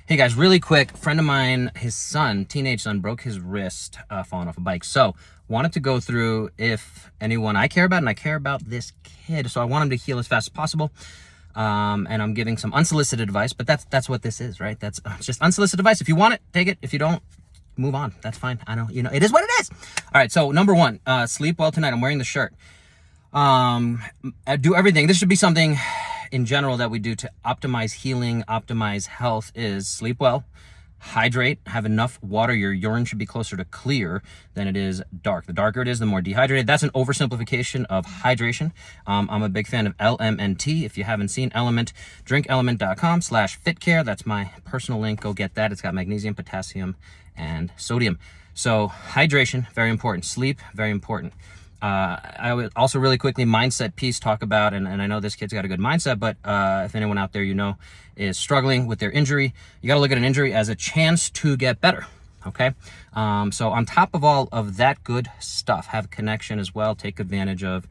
Hey guys, really quick, friend of mine, his son, teenage son, broke his wrist falling off a bike. So wanted to go through if anyone I care about, and I care about this kid. So I want him to heal as fast as possible. And I'm giving some unsolicited advice, but that's what this is, right? That's just unsolicited advice. If you want it, take it. If you don't, move on. That's fine. I know, it is what it is. All right. So number one, sleep well tonight. I'm wearing the shirt. Do everything. This should be something in general that we do to optimize healing, optimize health, is sleep well, hydrate, have enough water. Your urine should be closer to clear than it is dark. The darker it is, the more dehydrated. That's an oversimplification of hydration. I'm a big fan of LMNT. If you haven't seen Element, drinkelement.com/fitcare. That's my personal link. Go get that. It's got magnesium, potassium, and sodium. So hydration, very important. Sleep, very important. I would also really quickly mindset piece talk about, and I know this kid's got a good mindset, but if anyone out there is struggling with their injury, you got to look at an injury as a chance to get better. Okay. So on top of all of that good stuff, have a connection as well, take advantage of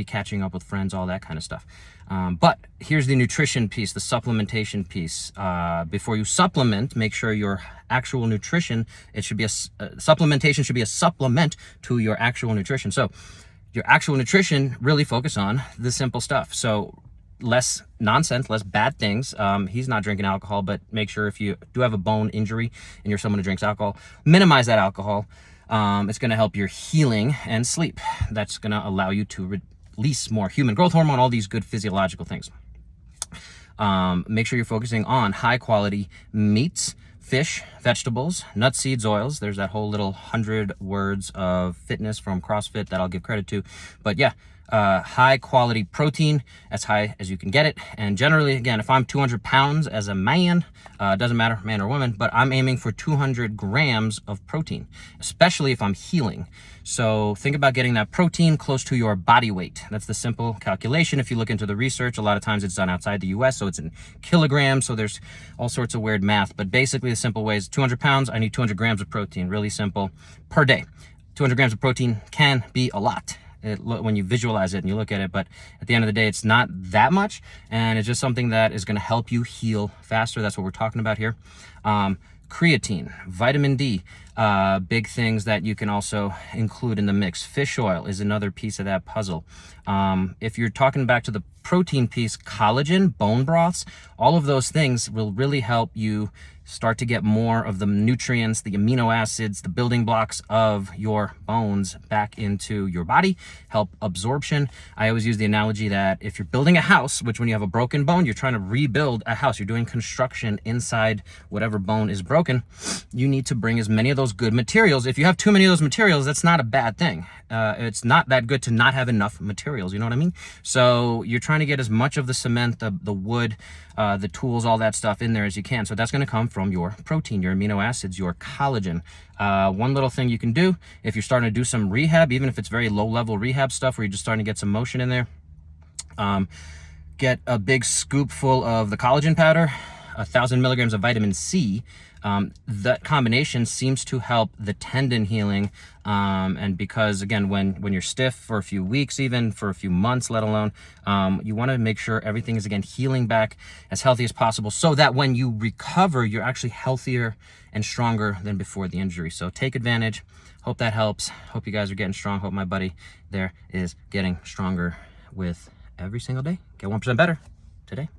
catching up with friends, all that kind of stuff. But here's the nutrition piece, the supplementation piece. Before you supplement, make sure your actual nutrition, supplementation should be a supplement to your actual nutrition. So your actual nutrition, really focus on the simple stuff. So less nonsense, less bad things. He's not drinking alcohol, but make sure if you do have a bone injury and you're someone who drinks alcohol, minimize that alcohol. It's going to help your healing and sleep. That's going to allow you to release more human growth hormone, all these good physiological things. Make sure you're focusing on high quality meats, fish, vegetables, nuts, seeds, oils. There's that whole little 100 words of fitness from CrossFit that I'll give credit to. But yeah, high quality protein, as high as you can get it. And generally, again, if I'm 200 pounds as a man, doesn't matter, man or woman, but I'm aiming for 200 grams of protein, especially if I'm healing. So think about getting that protein close to your body weight. That's the simple calculation. If you look into the research, a lot of times it's done outside the US, so it's in kilograms. So there's all sorts of weird math, but basically the simple way is 200 pounds, I need 200 grams of protein, really simple, per day. 200 grams of protein can be a lot when you visualize it and you look at it, but at the end of the day, it's not that much, and it's just something that is going to help you heal faster. That's what we're talking about here. Creatine, vitamin D, big things that you can also include in the mix. Fish oil is another piece of that puzzle. If you're talking back to the protein piece, collagen, bone broths, all of those things will really help you start to get more of the nutrients, the amino acids, the building blocks of your bones back into your body, help absorption. I always use the analogy that if you're building a house, which when you have a broken bone, you're trying to rebuild a house, you're doing construction inside whatever bone is broken, you need to bring as many of those good materials. If you have too many of those materials, that's not a bad thing. It's not that good to not have enough materials, you know what I mean? So you're trying to get as much of the cement, the wood, the tools, all that stuff in there as you can. So that's going to come from your protein, your amino acids, your collagen. One little thing you can do if you're starting to do some rehab, even if it's very low level rehab stuff where you're just starting to get some motion in there, get a big scoop full of the collagen powder, 1,000 milligrams of vitamin C. That combination seems to help the tendon healing. And because again, when you're stiff for a few weeks, even for a few months, let alone, you want to make sure everything is again healing back as healthy as possible so that when you recover, you're actually healthier and stronger than before the injury. So take advantage. Hope that helps. Hope you guys are getting strong. Hope my buddy there is getting stronger with every single day. Get 1% better today.